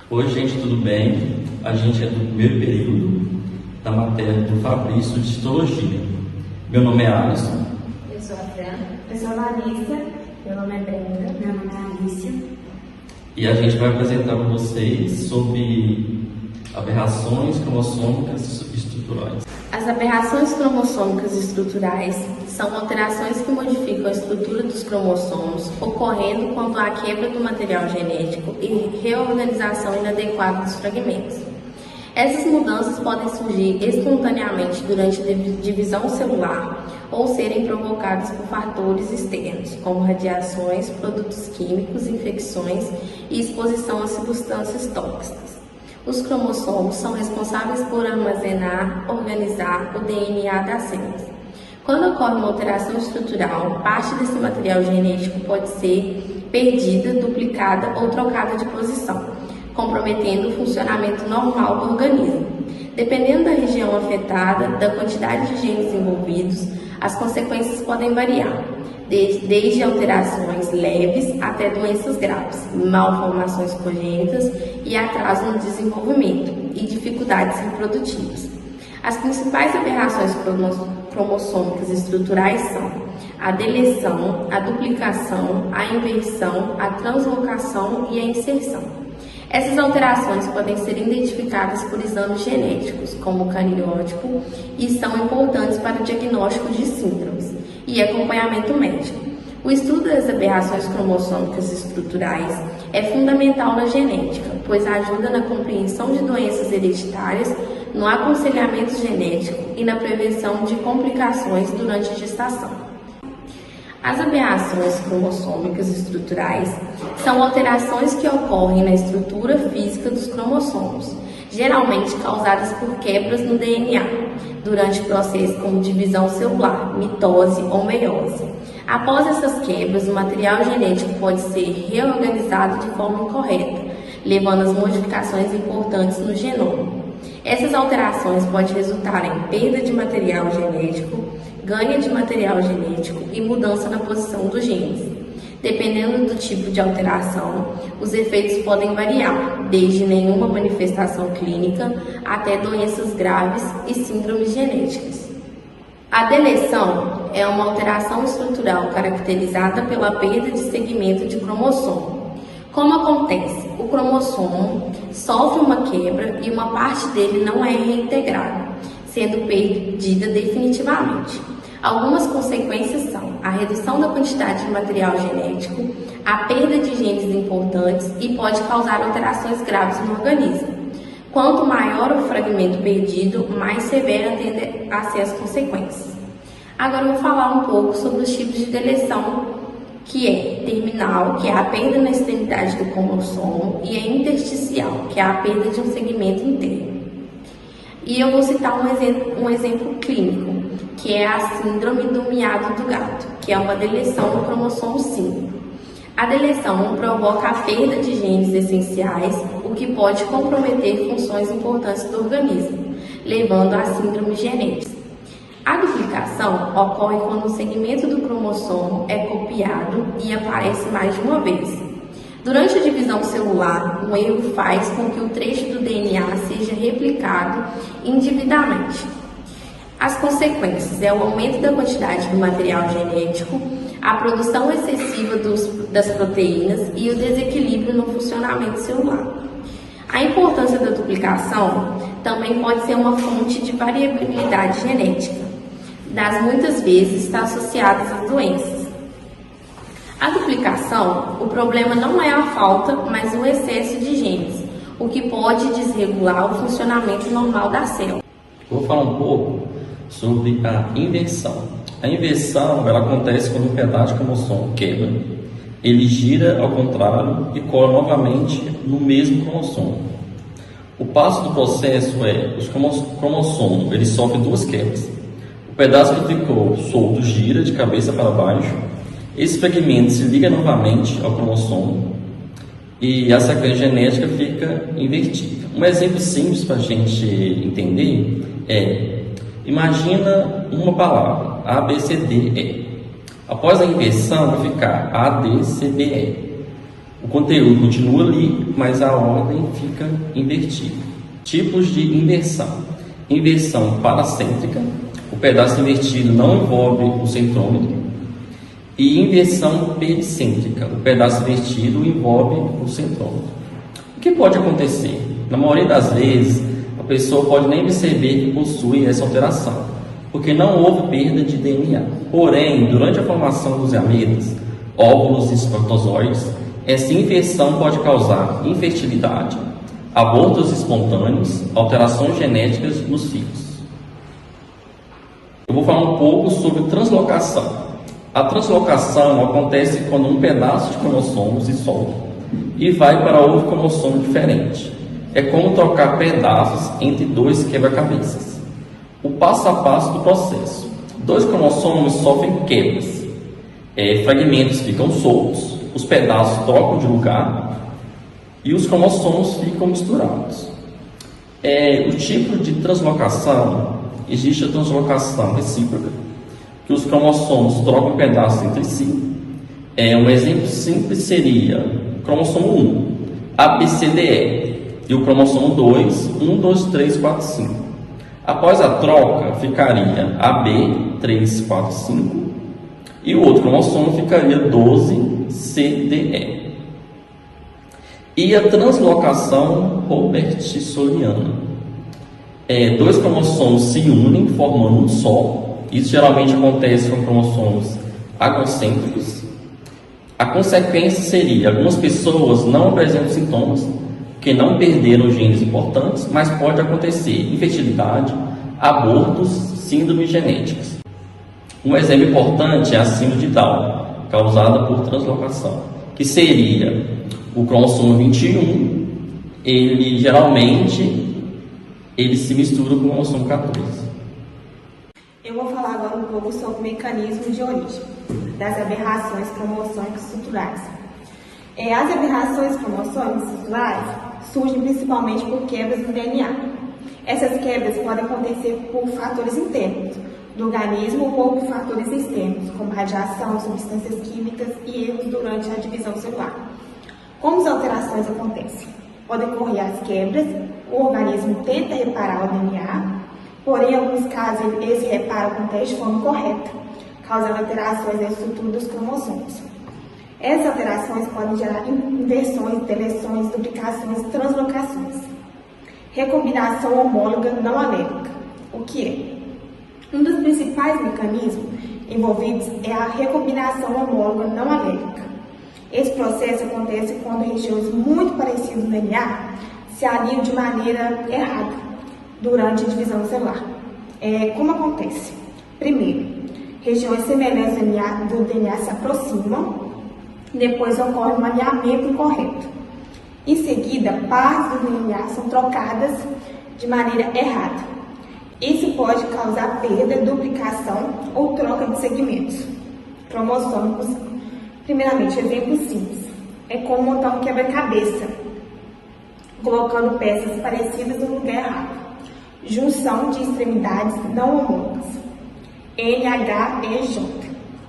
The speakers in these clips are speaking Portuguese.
Oi, gente, tudo bem? A gente é do primeiro período da matéria do Fabrício de Histologia. Meu nome é Alisson. Eu sou a Fran. Eu sou a Larissa. Meu nome é Brenda. Meu nome é Alicia. E a gente vai apresentar para vocês sobre aberrações cromossômicas estruturais. As aberrações cromossômicas estruturais são alterações que modificam a estrutura dos cromossomos, ocorrendo quando há quebra do material genético e reorganização inadequada dos fragmentos. Essas mudanças podem surgir espontaneamente durante a divisão celular ou serem provocadas por fatores externos, como radiações, produtos químicos, infecções e exposição a substâncias tóxicas. Os cromossomos são responsáveis por armazenar, organizar o DNA das células. Quando ocorre uma alteração estrutural, parte desse material genético pode ser perdida, duplicada ou trocada de posição, comprometendo o funcionamento normal do organismo. Dependendo da região afetada, da quantidade de genes envolvidos, as consequências podem variar, desde alterações leves até doenças graves, malformações congênitas e atraso no desenvolvimento e dificuldades reprodutivas. As principais aberrações cromossômicas estruturais são a deleção, a duplicação, a inversão, a translocação e a inserção. Essas alterações podem ser identificadas por exames genéticos, como o cariótipo, e são importantes para o diagnóstico de síndromes e acompanhamento médico. O estudo das aberrações cromossômicas estruturais é fundamental na genética, pois ajuda na compreensão de doenças hereditárias, no aconselhamento genético e na prevenção de complicações durante a gestação. As aberrações cromossômicas estruturais são alterações que ocorrem na estrutura física dos cromossomos, geralmente causadas por quebras no DNA, durante processos como divisão celular, mitose ou meiose. Após essas quebras, o material genético pode ser reorganizado de forma incorreta, levando às modificações importantes no genoma. Essas alterações podem resultar em perda de material genético, ganho de material genético e mudança na posição dos genes. Dependendo do tipo de alteração, os efeitos podem variar, desde nenhuma manifestação clínica até doenças graves e síndromes genéticas. A deleção é uma alteração estrutural caracterizada pela perda de segmento de cromossomo. Como acontece? O cromossomo sofre uma quebra e uma parte dele não é reintegrada, sendo perdida definitivamente. Algumas consequências são a redução da quantidade de material genético, a perda de genes importantes e pode causar alterações graves no organismo. Quanto maior o fragmento perdido, mais severa tendem a ser as consequências. Agora eu vou falar um pouco sobre os tipos de deleção, que é terminal, que é a perda na extremidade do cromossomo, e a intersticial, que é a perda de um segmento interno. E eu vou citar um exemplo clínico, que é a síndrome do miado do gato, que é uma deleção no cromossomo 5. A deleção provoca a perda de genes essenciais, o que pode comprometer funções importantes do organismo, levando a síndrome genética. A duplicação ocorre quando o segmento do cromossomo é copiado e aparece mais de uma vez. Durante a divisão celular, um erro faz com que o trecho do DNA seja replicado individualmente. As consequências é o aumento da quantidade do material genético, a produção excessiva das proteínas e o desequilíbrio no funcionamento celular. A importância da duplicação também pode ser uma fonte de variabilidade genética, das muitas vezes está associada às doenças. A duplicação, o problema não é a falta, mas o excesso de genes, o que pode desregular o funcionamento normal da célula. Vou falar um pouco sobre a inversão. A inversão ela acontece quando um pedaço de cromossomo quebra, ele gira ao contrário e cola novamente no mesmo cromossomo. O passo do processo é os cromossomos ele sofre duas quebras. O pedaço que ficou solto gira de cabeça para baixo. Esse fragmento se liga novamente ao cromossomo e a sequência genética fica invertida. Um exemplo simples para a gente entender é: imagina uma palavra A, B, C, D, E. Após a inversão vai ficar A, D, C, D, E. O conteúdo continua ali, mas a ordem fica invertida. Tipos de inversão. Inversão paracêntrica, o pedaço invertido não envolve o centrômetro. E inversão pericêntrica, o pedaço invertido envolve o centrômetro. O que pode acontecer? Na maioria das vezes, a pessoa pode nem perceber que possui essa alteração, porque não houve perda de DNA. Porém, durante a formação dos gametas, óvulos e espermatozoides, essa inversão pode causar infertilidade, abortos espontâneos, alterações genéticas nos filhos. Eu vou falar um pouco sobre translocação. A translocação acontece quando um pedaço de cromossomo se solta e vai para outro cromossomo diferente. É como trocar pedaços entre dois quebra-cabeças. O passo a passo do processo. Dois cromossomos sofrem quebras. Fragmentos ficam soltos, os pedaços trocam de lugar e os cromossomos ficam misturados. O tipo de translocação, existe a translocação recíproca, que os cromossomos trocam pedaços entre si. Um exemplo simples seria o cromossomo 1, ABCDE, e o cromossomo 2, 1, 2, 3, 4, 5. Após a troca, ficaria AB, 3, 4, 5, e o outro cromossomo ficaria 12, CDE. E a translocação robertsoniana. Dois cromossomos se unem formando um só. Isso geralmente acontece com cromossomos agocêntricos. A consequência seria, algumas pessoas não apresentam sintomas, que não perderam genes importantes, mas pode acontecer infertilidade, abortos, síndromes genéticas. Um exemplo importante é a síndrome de Down, causada por translocação, que seria o cromossomo 21, ele se mistura com o cromossomo 14. Eu vou falar agora um pouco sobre o mecanismo de origem das aberrações cromossômicas estruturais. As aberrações cromossômicas estruturais surgem principalmente por quebras no DNA. Essas quebras podem acontecer por fatores internos do organismo ou por fatores externos, como radiação, substâncias químicas e erros durante a divisão celular. Como as alterações acontecem? Podem ocorrer as quebras, o organismo tenta reparar o DNA, porém, em alguns casos, esse reparo acontece de forma incorreta, causando alterações na estrutura dos cromossomos. Essas alterações podem gerar inversões, deleções, duplicações, translocações. Recombinação homóloga não alélica. O que é? Um dos principais mecanismos envolvidos é a recombinação homóloga não alélica. Esse processo acontece quando regiões muito parecidas no DNA se alinham de maneira errada durante a divisão celular. Como acontece? Primeiro, regiões semelhantes do DNA se aproximam, depois ocorre um alinhamento incorreto. Em seguida, partes do DNA são trocadas de maneira errada. Isso pode causar perda, duplicação ou troca de segmentos cromossômicos. Primeiramente, exemplo simples. É como montar um quebra-cabeça, colocando peças parecidas no lugar errado. Junção de extremidades não homólogas. NHEJ.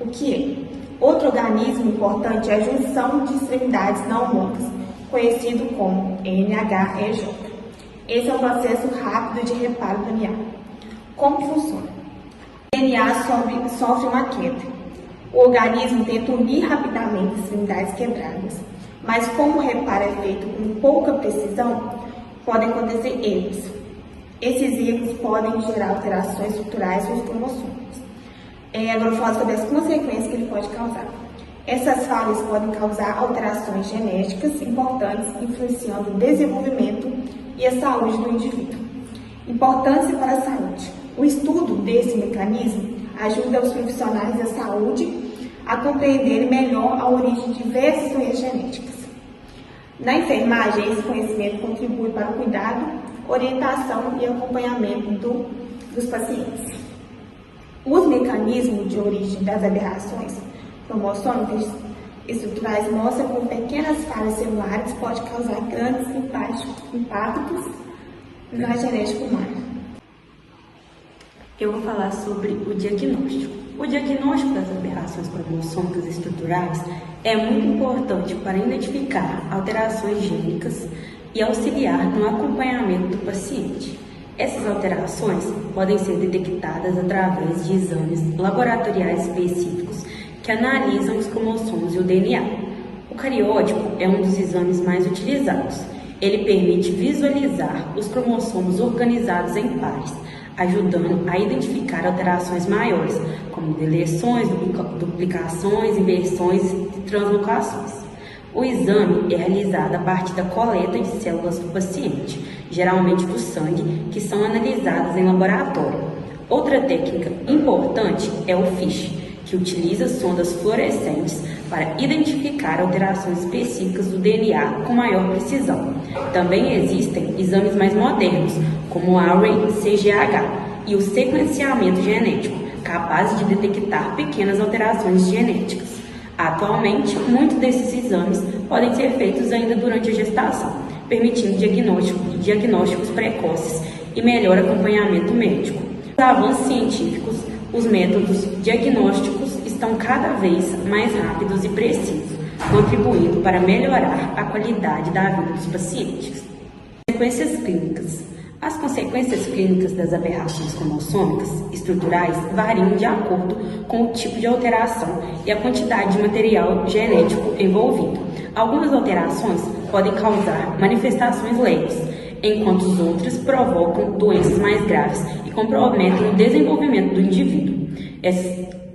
O que é? Outro organismo importante é a junção de extremidades não homólogas, conhecido como NHEJ. Esse é um processo rápido de reparo do DNA. Como funciona? O DNA sofre uma queda. O organismo tenta unir rapidamente as extremidades quebradas, mas como o reparo é feito com pouca precisão, podem acontecer erros. Esses erros podem gerar alterações estruturais nos cromossomos. Agora eu falo sobre as consequências que ele pode causar. Essas falhas podem causar alterações genéticas importantes, influenciando o desenvolvimento e a saúde do indivíduo. Importância para a saúde. O estudo desse mecanismo ajuda os profissionais da saúde a compreenderem melhor a origem de diversas doenças genéticas. Na enfermagem, esse conhecimento contribui para o cuidado, orientação e acompanhamento dos pacientes. Os mecanismos de origem das aberrações cromossômicas estruturais mostram como pequenas falhas celulares podem causar grandes impactos na genética humana. Eu vou falar sobre o diagnóstico. O diagnóstico das aberrações cromossômicas estruturais é muito importante para identificar alterações gênicas e auxiliar no acompanhamento do paciente. Essas alterações podem ser detectadas através de exames laboratoriais específicos que analisam os cromossomos e o DNA. O cariótipo é um dos exames mais utilizados. Ele permite visualizar os cromossomos organizados em pares, ajudando a identificar alterações maiores, como deleções, duplicações, inversões e translocações. O exame é realizado a partir da coleta de células do paciente, geralmente do sangue, que são analisadas em laboratório. Outra técnica importante é o FISH, que utiliza sondas fluorescentes para identificar alterações específicas do DNA com maior precisão. Também existem exames mais modernos, como o Array-CGH e o sequenciamento genético, capazes de detectar pequenas alterações genéticas. Atualmente, muitos desses exames podem ser feitos ainda durante a gestação, permitindo diagnósticos precoces e melhor acompanhamento médico. Os avanços científicos, os métodos diagnósticos estão cada vez mais rápidos e precisos, contribuindo para melhorar a qualidade da vida dos pacientes. Consequências clínicas. As consequências clínicas das aberrações cromossômicas estruturais variam de acordo com o tipo de alteração e a quantidade de material genético envolvido. Algumas alterações podem causar manifestações leves, enquanto as outras provocam doenças mais graves e comprometem o desenvolvimento do indivíduo.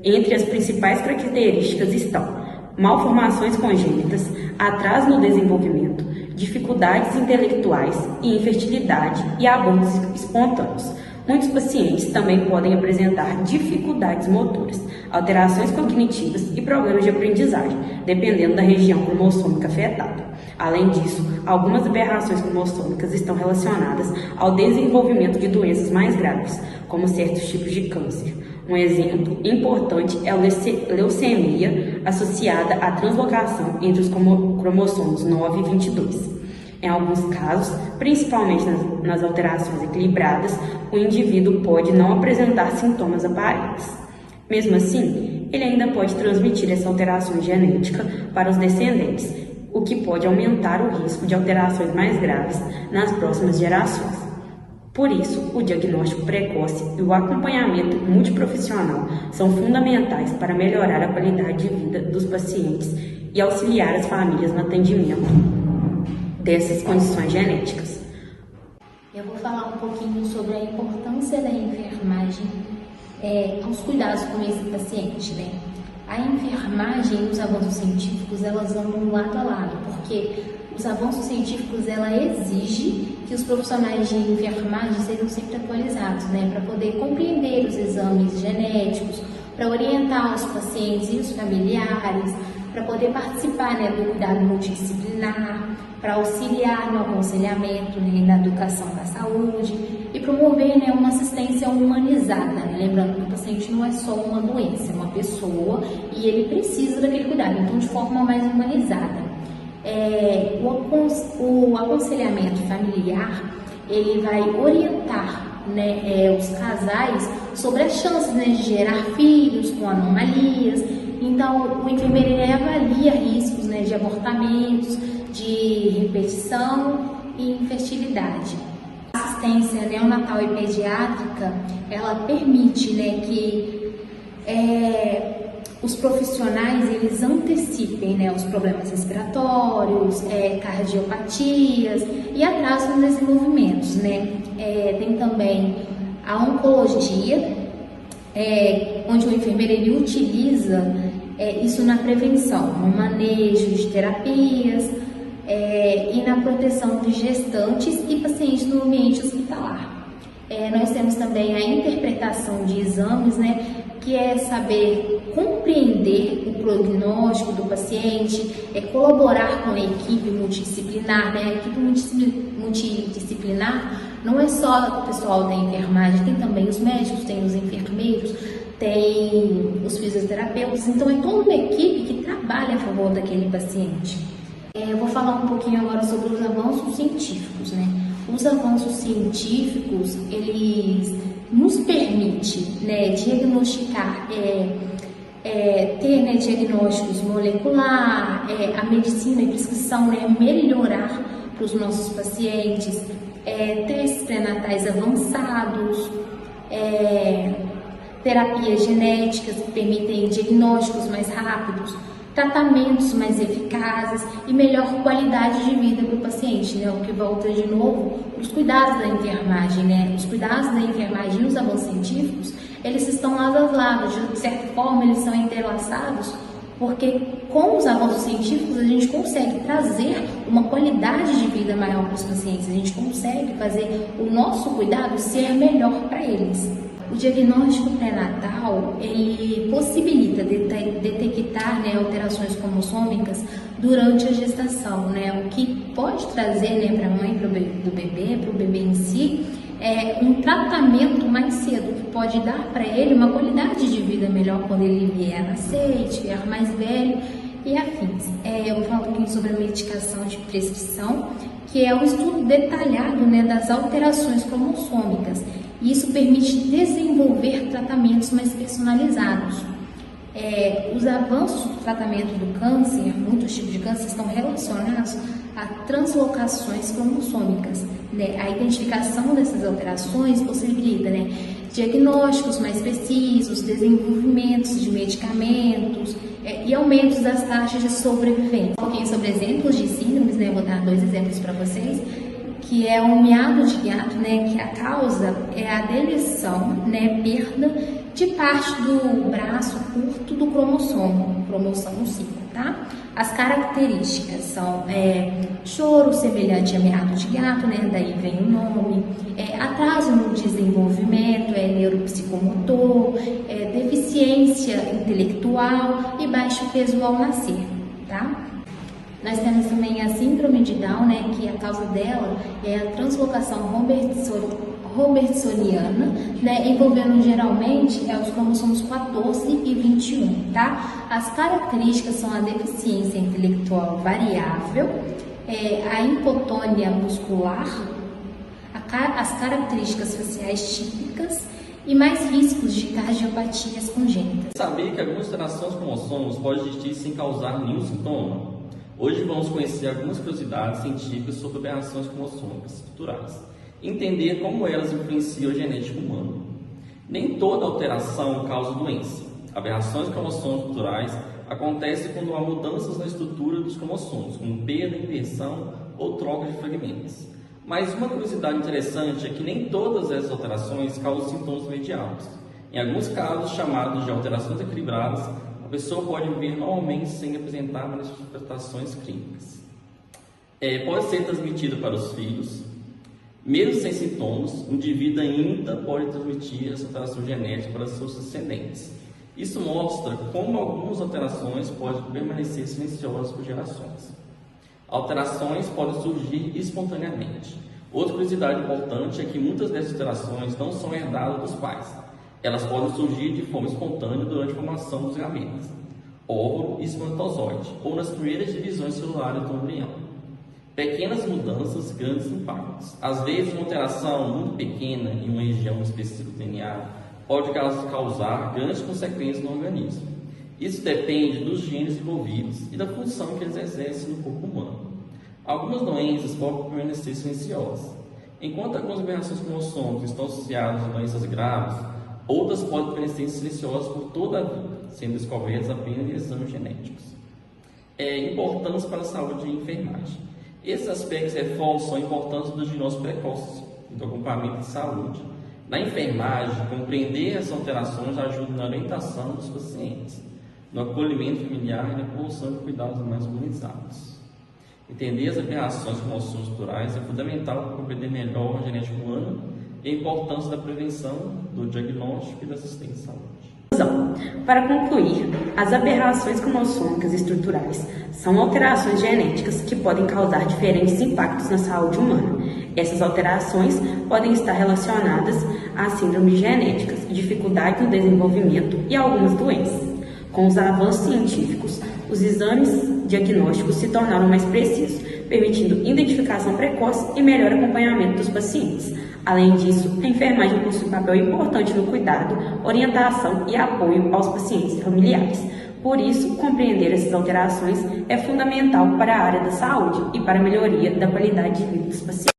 Entre as principais características estão malformações congênitas, atraso no desenvolvimento, dificuldades intelectuais e infertilidade e abortos espontâneos. Muitos pacientes também podem apresentar dificuldades motoras, alterações cognitivas e problemas de aprendizagem, dependendo da região cromossômica afetada. Além disso, algumas aberrações cromossômicas estão relacionadas ao desenvolvimento de doenças mais graves, como certos tipos de câncer. Um exemplo importante é a leucemia associada à translocação entre os cromossomos 9 e 22. Em alguns casos, principalmente nas alterações equilibradas, o indivíduo pode não apresentar sintomas aparentes. Mesmo assim, ele ainda pode transmitir essa alteração genética para os descendentes, o que pode aumentar o risco de alterações mais graves nas próximas gerações. Por isso, o diagnóstico precoce e o acompanhamento multiprofissional são fundamentais para melhorar a qualidade de vida dos pacientes e auxiliar as famílias no atendimento dessas condições genéticas. Eu vou falar um pouquinho sobre a importância da enfermagem aos cuidados com esse paciente, né? A enfermagem e os avanços científicos, elas andam lado a lado, porque os avanços científicos, ela exige que os profissionais de enfermagem sejam sempre atualizados, né? Para poder compreender os exames genéticos, para orientar os pacientes e os familiares, para poder participar, né, do cuidado multidisciplinar, para auxiliar no aconselhamento, né, na educação da saúde e promover, né, uma assistência humanizada, né? Lembrando que o paciente não é só uma doença, é uma pessoa e ele precisa daquele cuidado, então de forma mais humanizada. O aconselhamento familiar, ele vai orientar, né, os casais sobre as chances, né, de gerar filhos com anomalias. Então, o enfermeiro, ele avalia riscos, né, de abortamentos, de repetição e infertilidade. A assistência neonatal e pediátrica, ela permite, né, que os profissionais, eles antecipem, né, os problemas respiratórios, cardiopatias e atraso nos desenvolvimentos, né. Tem também a oncologia, onde o enfermeiro, ele utiliza isso na prevenção, no manejo de terapias e na proteção de gestantes e pacientes no ambiente hospitalar. Nós temos também a interpretação de exames, né, que é saber compreender o prognóstico do paciente, colaborar com a equipe multidisciplinar, né? A equipe multidisciplinar não é só o pessoal da enfermagem, tem também os médicos, tem os enfermeiros, tem os fisioterapeutas, então é toda uma equipe que trabalha a favor daquele paciente. Eu vou falar um pouquinho agora sobre os avanços científicos, né? Os avanços científicos, eles nos permite, né, diagnosticar, ter, né, diagnósticos molecular, a medicina e prescrição, né, melhorar para os nossos pacientes, testes pré-natais avançados, terapias genéticas que permitem diagnósticos mais rápidos, tratamentos mais eficazes e melhor qualidade de vida para o paciente, né? O que volta de novo os cuidados da enfermagem, né? Os cuidados da enfermagem e os avanços científicos, eles estão lado a lado, de certa forma eles são entrelaçados, porque com os avanços científicos a gente consegue trazer uma qualidade de vida maior para os pacientes, a gente consegue fazer o nosso cuidado ser melhor para eles. O diagnóstico pré-natal, ele possibilita detectar, né, alterações cromossômicas durante a gestação, né, o que pode trazer, né, para a mãe do bebê, para o bebê em si, um tratamento mais cedo, que pode dar para ele uma qualidade de vida melhor quando ele vier a nascer, estiver mais velho e afins. Eu vou falar um pouquinho sobre a medicação de prescrição, que é um estudo detalhado, né, das alterações cromossômicas. E isso permite desenvolver tratamentos mais personalizados. Os avanços do tratamento do câncer, muitos tipos de câncer, estão relacionados a translocações cromossômicas, né? A identificação dessas alterações possibilita, né, diagnósticos mais precisos, desenvolvimentos de medicamentos e aumentos das taxas de sobrevivência. Um pouquinho sobre exemplos de síndromes, né? Vou dar 2 exemplos para vocês, que é o miado de gato, né, que a causa é a deleção, né, perda de parte do braço curto do cromossomo 5, tá? As características são choro semelhante a miado de gato, né, daí vem o nome, atraso no desenvolvimento, neuropsicomotor, deficiência intelectual e baixo peso ao nascer, tá? Nós temos também a síndrome de Down, né, que a causa dela é a translocação robertsoniana, né, envolvendo geralmente os cromossomos 14 e 21, tá? As características são a deficiência intelectual variável, a hipotônia muscular, as características faciais típicas e mais riscos de cardiopatias congênitas. Sabia que algumas alterações cromossomos podem existir sem causar nenhum sintoma? Hoje vamos conhecer algumas curiosidades científicas sobre aberrações cromossômicas estruturais e entender como elas influenciam a genética humana. Nem toda alteração causa doença. Aberrações cromossômicas estruturais acontecem quando há mudanças na estrutura dos cromossomos, como perda, inversão ou troca de fragmentos. Mas uma curiosidade interessante é que nem todas essas alterações causam sintomas imediatos. Em alguns casos, chamados de alterações equilibradas, a pessoa pode viver normalmente sem apresentar manifestações clínicas. Pode ser transmitida para os filhos. Mesmo sem sintomas, um indivíduo ainda pode transmitir essa alteração genética para seus descendentes. Isso mostra como algumas alterações podem permanecer silenciosas por gerações. Alterações podem surgir espontaneamente. Outra curiosidade importante é que muitas dessas alterações não são herdadas dos pais. Elas podem surgir de forma espontânea durante a formação dos gametas, óvulo e espermatozoide, ou nas primeiras divisões celulares do embrião. Pequenas mudanças, grandes impactos. Às vezes, uma alteração muito pequena em uma região específica do DNA pode causar grandes consequências no organismo. Isso depende dos genes envolvidos e da função que eles exercem no corpo humano. Algumas doenças podem permanecer silenciosas. Enquanto algumas aberrações cromossômicas estão associadas a doenças graves, outras podem permanecer silenciosas por toda a vida, sendo descobertas apenas em exames genéticos. Importantes para a saúde e enfermagem. Esses aspectos reforçam a importância do diagnóstico precoce e do acompanhamento de saúde. Na enfermagem, compreender essas alterações ajuda na orientação dos pacientes, no acolhimento familiar e na promoção de cuidados mais humanizados. Entender as aberrações cromossômicas estruturais é fundamental para compreender melhor a genética humana e a importância da prevenção, do diagnóstico e da assistência à saúde. Para concluir, as aberrações cromossômicas estruturais são alterações genéticas que podem causar diferentes impactos na saúde humana. Essas alterações podem estar relacionadas a síndromes genéticas, dificuldade no desenvolvimento e algumas doenças. Com os avanços científicos, os exames diagnósticos se tornaram mais precisos, permitindo identificação precoce e melhor acompanhamento dos pacientes. Além disso, a enfermagem possui um papel importante no cuidado, orientação e apoio aos pacientes e familiares. Por isso, compreender essas alterações é fundamental para a área da saúde e para a melhoria da qualidade de vida dos pacientes.